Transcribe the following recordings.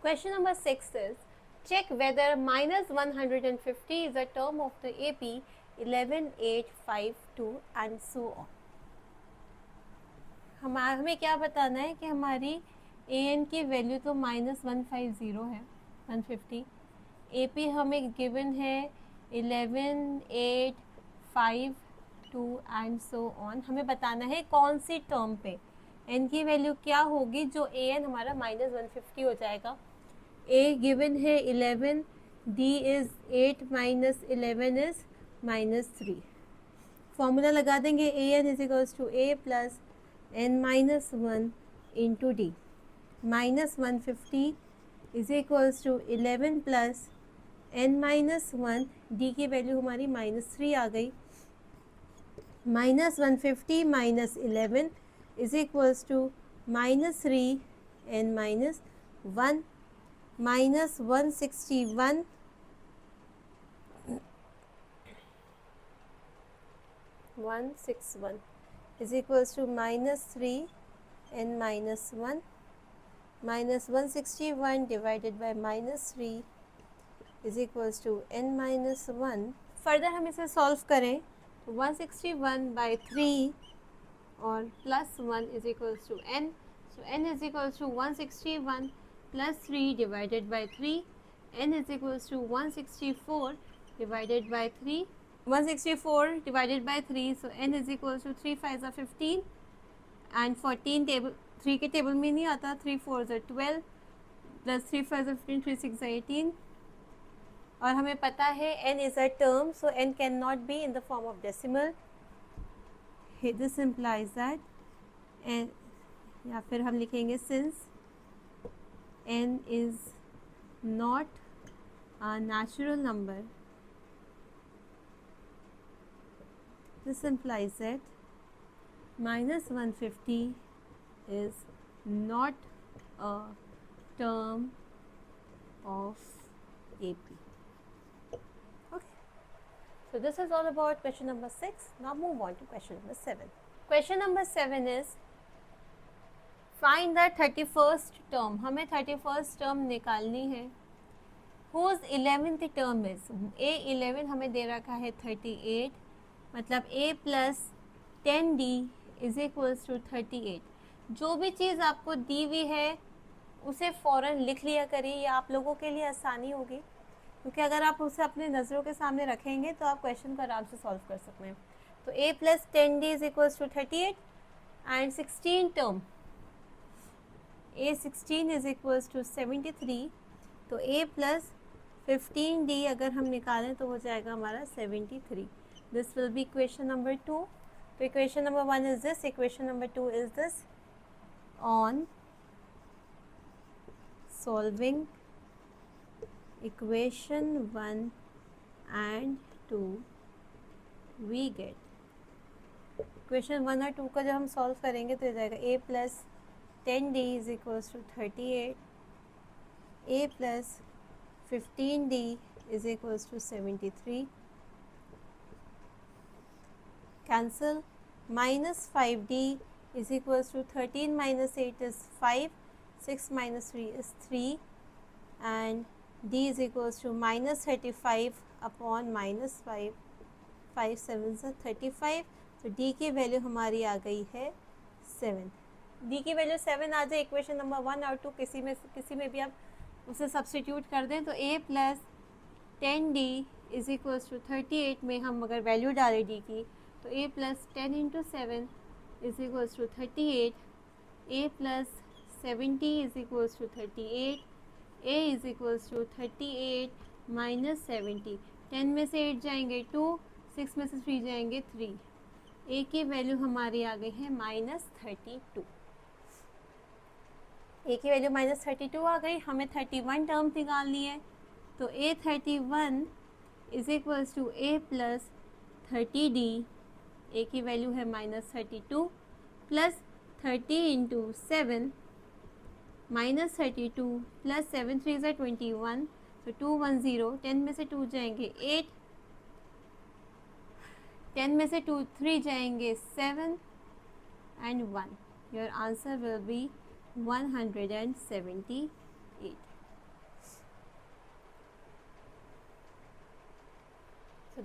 Question number 6 is, check whether minus 150 is a term of the AP 11, 8, 5, 2 and so on. हमें क्या बताना है कि हमारी AN की वैल्यू तो -150 है, 150. AP हमें गिवन है 11, 8, 5, 2 एंड सो ऑन. हमें बताना है कौन सी टर्म पे n की वैल्यू क्या होगी जो AN हमारा -150 हो जाएगा. A गिवन है 11, D is 8 minus 11 is -3. Formula लगा देंगे AN is equals to A plus n minus 1 into D. -150 is equals to 11 plus n minus 1. D की वैल्यू हमारी -3 आ गई. -150 minus 11 is equals to -3 n minus 1 minus 161 is equals to -3 n minus 1 minus 161 divided by -3 is equals to n minus 1. Further हम इसे solve करें तो 161 by 3 और plus 1 is equals to n. So n is equals to 161 plus 3 divided by 3. n is equals to 164 divided by 3. 164 divided by 3, so n is equals to 3 5s are 15 and 14 table 3 के table में नहीं आता. 3 4s are 12 plus 3 5s are 15, 3 6 are 18. और हमें पता है n is a term, so n cannot be in the form of decimal. This implies that n, या फिर हम लिखेंगे since n is not a natural number, this implies that -150 is not a term of AP. Okay, so this is all about question number 6. Now move on to question number 7. Question number 7 is, find the 31st term. हमें 31st term निकालनी है. Whose 11th term is A11 हमें दे रखा है 38, मतलब A plus 10D is equals to 38. जो भी चीज़ आपको दी हुई है उसे फ़ौरन लिख लिया करिए, ये आप लोगों के लिए आसानी होगी, क्योंकि अगर आप उसे अपने नज़रों के सामने रखेंगे तो आप क्वेश्चन को आराम से सॉल्व कर सकते हैं. तो A plus 10D is equals to 38 and 16 term A16 is equals to 73. तो A plus 15D अगर हम निकालें तो हो जाएगा हमारा 73. This will be equation number 2. तो equation number 1 is this, equation number 2 is this. On solving equation 1 and 2 we get equation 1 और 2 का जब हम सॉल्व करेंगे तो हो जाएगा A plus 10D is equals to 38, A plus 15D is equals to 73. Cancel. Minus 5D is equals to 13 minus 8 is 5, 6 minus 3 is 3 and D is equals to minus 35 upon minus 5, 5 7s are 35. तो D की value हमारी आ गई है 7. D की value 7 आ जाए equation number 1 और 2 किसी में भी आप उसे सब्सटीट्यूट कर दें तो A plus 10D is equals to 38 में हम अगर वैल्यू डालें डी की तो A plus 10 into 7 is equals to 38. A plus 70 is equals to 38. A is equals to 38 minus 70. 10 में से 8 जाएंगे 2, 6 में से 3 जाएंगे 3. A की वैल्यू हमारी आ गई है -32. A की वैल्यू -32 आ गई. हमें 31 टर्म निकालनी है तो A31 is equals to A plus 30D. A की वैल्यू है -32 प्लस 30 इंटू 7 -32 प्लस 7 3 is 21, तो 210. 10 में से 2 जाएंगे 8, 10 में से 3 जाएंगे 7 and 1. Your answer will be 178.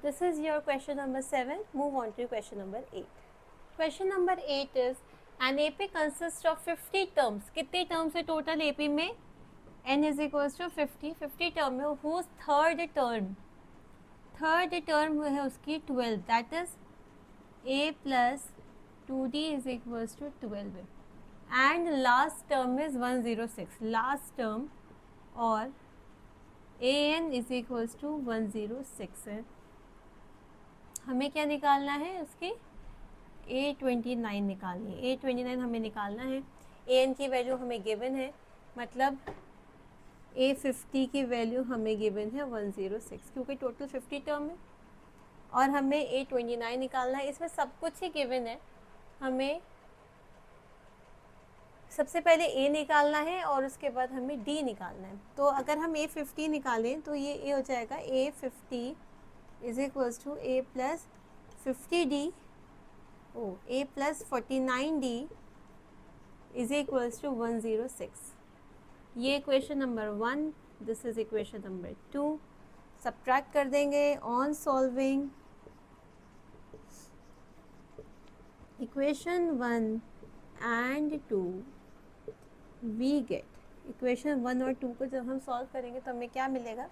this is your question number 7. Move on to question number 8. Question number 8 is an AP consists of 50 terms. कितने terms है total AP में? N is equals to 50. 50 term में whose third term है उसकी 12. That is A plus 2D is equals to 12. And last term is 106. Last term और AN is equals to 106 है. हमें क्या निकालना है? उसकी A29 निकालनी है. A29 हमें निकालना है. AN की वैल्यू हमें गिवन है, मतलब A50 की वैल्यू हमें गिवन है 106, क्योंकि टोटल 50 टर्म है और हमें A29 निकालना है. इसमें सब कुछ ही गिवन है. हमें सबसे पहले A निकालना है और उसके बाद हमें D निकालना है. तो अगर हम A50 निकालें तो ये A हो जाएगा A50 is equals to A plus 50D A plus 49D is equals to 106. ये equation number 1. This is equation number 2. Subtract कर देंगे. On solving equation 1 and 2 we get equation 1 और 2 को जब हम सॉल्व करेंगे तो हमें क्या मिलेगा?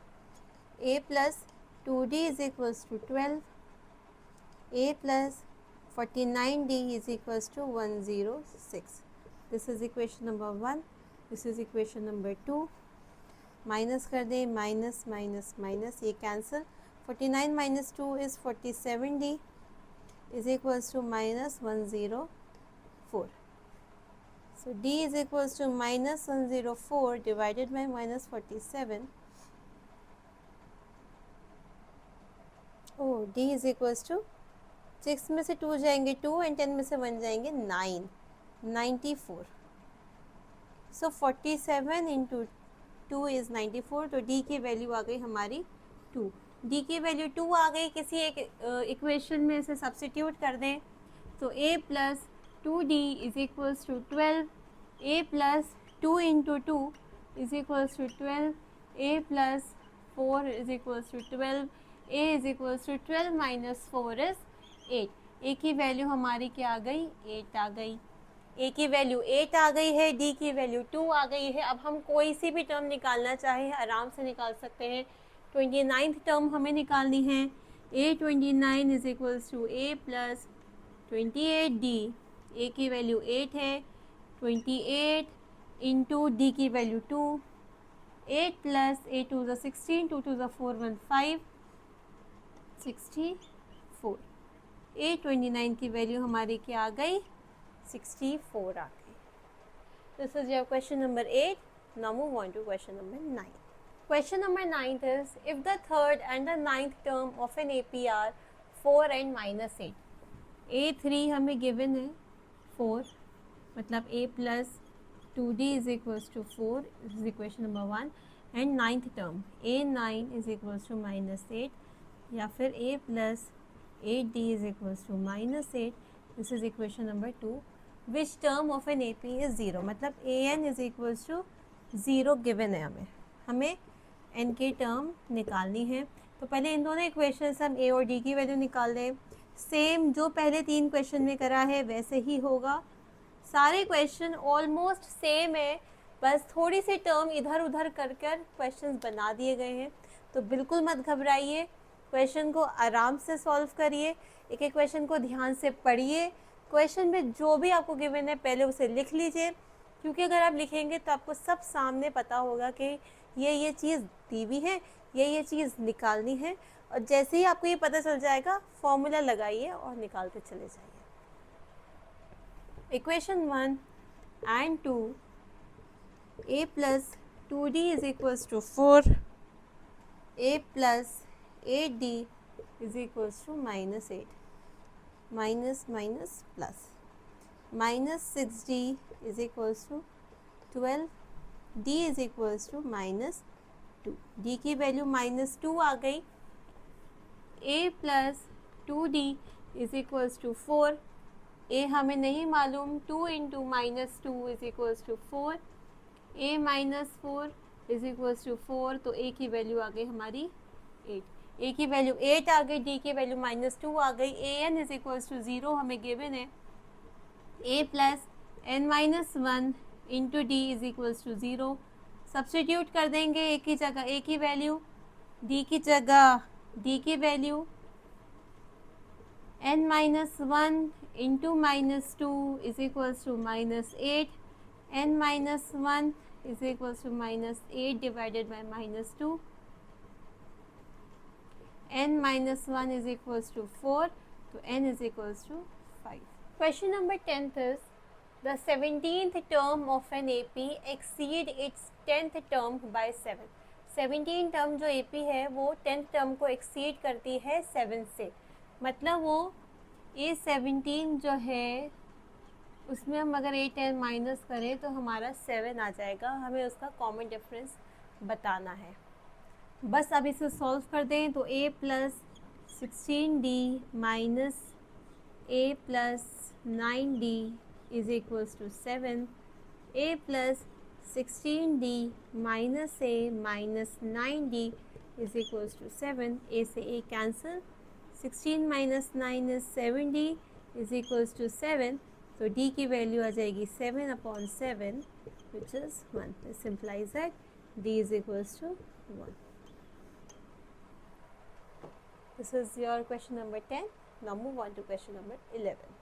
A plus 2D is equals to 12. A plus 49D is equals to 106. This is equation number 1. This is equation number 2. Minus कर दें. माइनस माइनस माइनस ये cancel. 49 minus 2 is 47D is equals to minus 104. So D is equals to minus 104 divided by minus 47. Oh, D is equals to 6 में से 2 जाएंगे 2 and 10 में से 1 जाएंगे 9. 94. So 47 into 2 is 94. तो D की वैल्यू आ गई हमारी 2. D की वैल्यू 2 आ गई. किसी एक इक्वेशन में इसे सब्स्टिट्यूट कर दें तो A plus 2D is equals to 12. A plus 2 into 2 is equals to 12. A plus 4 is equals to 12. A is equals to 12 minus 4 is 8. A की वैल्यू हमारी क्या आ गई? 8 आ गई. A की वैल्यू 8 आ गई है. D की वैल्यू 2 आ गई है. अब हम कोई सी भी टर्म निकालना चाहें आराम से निकाल सकते हैं. 29th टर्म हमें निकालनी है. A29 is equals to A plus 28D. A की वैल्यू 8 है. 28 इंटू D की वैल्यू 2. 8 प्लस 8 2 16, 2 2 4 1 5 64. A29 की वैल्यू हमारी क्या आ गई? 64 आ गई. This is your question number 8. Now move on to question number 9. Question number 9 is if the third and the 9th term of an AP are 4 and -8. A3 हमें given है 4, मतलब A plus 2D is equals to 4 is equation number 1. And 9th term A9 is equals to -8 या फिर A plus 8D is equals to -8. This is equation number 2. Which term of an AP is 0, मतलब AN is equals to 0 given है. हमें N की term निकालनी है. तो पहले इन दोनों इक्वेशन से हम A और D की वैल्यू निकाल दें. सेम जो पहले 3 क्वेश्चन में करा है वैसे ही होगा. सारे क्वेश्चन ऑलमोस्ट सेम है, बस थोड़ी सी टर्म इधर उधर कर क्वेश्चंस बना दिए गए हैं. तो बिल्कुल मत घबराइए. क्वेश्चन को आराम से सॉल्व करिए. एक एक क्वेश्चन को ध्यान से पढ़िए. क्वेश्चन में जो भी आपको गिवन है पहले उसे लिख लीजिए, क्योंकि अगर आप लिखेंगे तो आपको सब सामने पता होगा कि ये चीज़ दी हुई है, ये चीज़ निकालनी है. और जैसे ही आपको ये पता चल जाएगा फॉर्मूला लगाइए और निकालते चले जाइए. Equation 1 and 2. A plus 2D is equals to 4. A plus 8D is equals to -8. Minus minus plus. Minus 6D is equals to 12. D is equals to -2. D की वैल्यू -2 आ गई. A plus 2D is equals to 4. A हमें नहीं मालूम. 2 into -2 is equals to 4. A minus 4 is equals to 4. तो A की value आ गई हमारी 8. ए की वैल्यू 8 आ गई, डी की वैल्यू -2 आ गई। A N is equals to 0 हमें गिवन है, A plus N minus 1 into D is equals to 0। Substitute कर देंगे ए की जगह ए की वैल्यू, डी की जगह डी की value, n minus 1 into -2 is equals to -8, n minus 1 is equals to -8 divided by -2, n minus 1 is equals to 4, so n is equals to 5. Question number 10th is, the 17th term of an AP exceed its 10th term by 7. 17 term जो AP है वो 10th term को exceed करती है 7 से, मतलब वो A17 जो है उसमें हम अगर 8 10 माइनस करें तो हमारा 7 आ जाएगा। हमें उसका कॉमन डिफरेंस बताना है। बस अब इसे सॉल्व कर दें तो a plus 16d minus a plus 9d is equals to 7, a plus 16d minus a minus 9d is equals to 7, a से a cancel, 16 minus 9 is 7d is equals to 7, तो d की value आ जाएगी 7/7 which is 1. This implies that d is equals to 1. This is your question number 10. Now move on to question number 11.